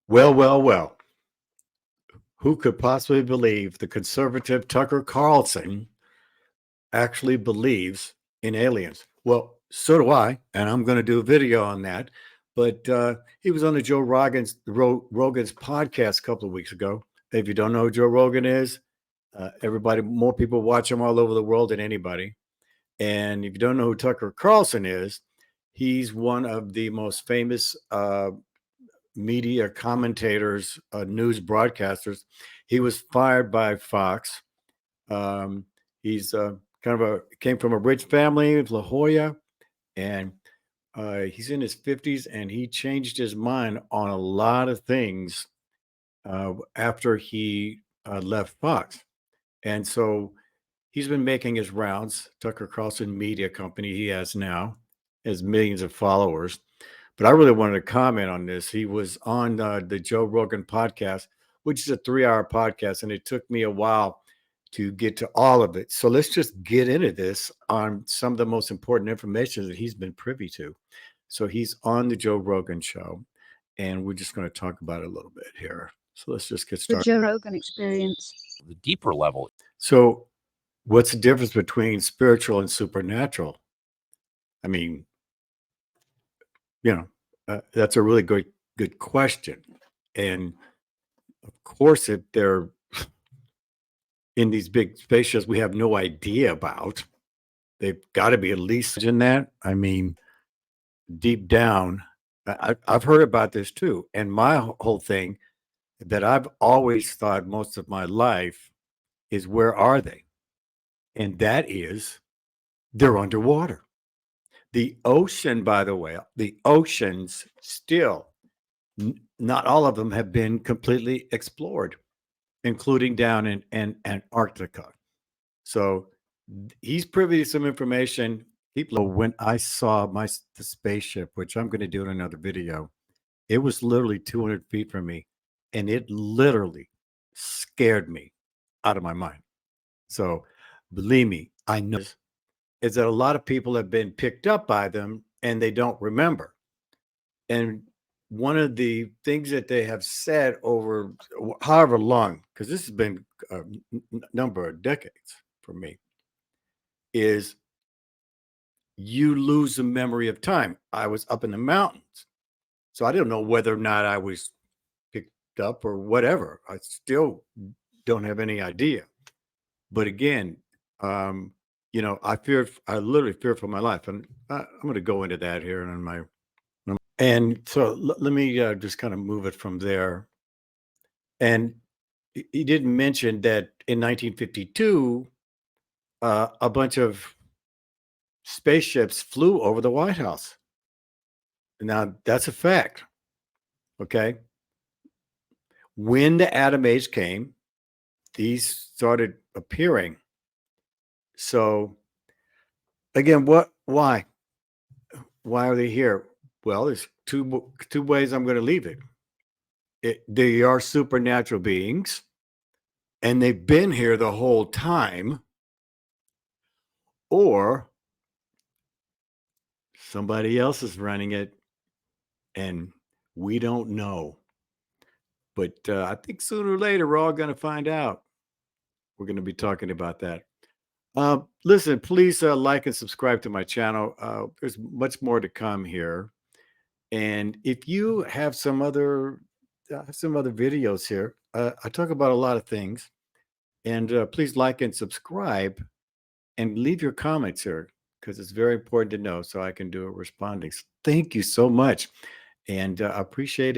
Well, well, well. Who could possibly believe the conservative Tucker Carlson actually believes in aliens? Well, so do I, and I'm going to do a video on that. But he was on the Rogan's podcast a couple of weeks ago. If you don't know who Joe Rogan is, more people watch him all over the world than anybody. And if you don't know who Tucker Carlson is, he's one of the most famous media commentators, news broadcasters. He was fired by Fox. He's came from a rich family of La Jolla, and he's in his 50s, and he changed his mind on a lot of things after he left Fox. And so he's been making his rounds. Tucker Carlson Media Company he has now, has millions of followers. But I really wanted to comment on this. He was on the Joe Rogan podcast, which is a 3-hour podcast, and it took me a while to get to all of it. So let's just get into this on some of the most important information that he's been privy to. So he's on the Joe Rogan show, and we're just going to talk about it a little bit here. So let's just get started. The Joe Rogan experience. The deeper level. So what's the difference between spiritual and supernatural? I mean, that's a really good question. And of course, if they're in these big spaceships we have no idea about, they've got to be at least in that. I mean, deep down, I've heard about this too. And my whole thing that I've always thought most of my life is, where are they? And that is, they're underwater. The ocean, by the way, the oceans still, not all of them have been completely explored, including down in Antarctica. So he's privy to some information. When I saw the spaceship, which I'm going to do in another video, it was literally 200 feet from me, and it literally scared me out of my mind. So believe me, I know is that a lot of people have been picked up by them and they don't remember. And one of the things that they have said over however long, because this has been a number of decades for me, is you lose the memory of time. I was up in the mountains, so I didn't know whether or not I was picked up or whatever. I still don't have any idea. But again, I literally fear for my life, and I'm going to go into that here and so let me just kind of move it from there. And he didn't mention that in 1952, a bunch of spaceships flew over the White House. Now that's a fact. Okay. When the Atom Age came, these started appearing. So again, why are they here? Well, there's two ways I'm going to leave it. They are supernatural beings, and they've been here the whole time, or somebody else is running it and we don't know. But I think sooner or later we're all going to find out. We're going to be talking about that. Listen, please like and subscribe to my channel. There's much more to come here. And if you have some other videos here, I talk about a lot of things. And please like and subscribe and leave your comments here, because it's very important to know so I can do a responding. Thank you so much. And I appreciate it.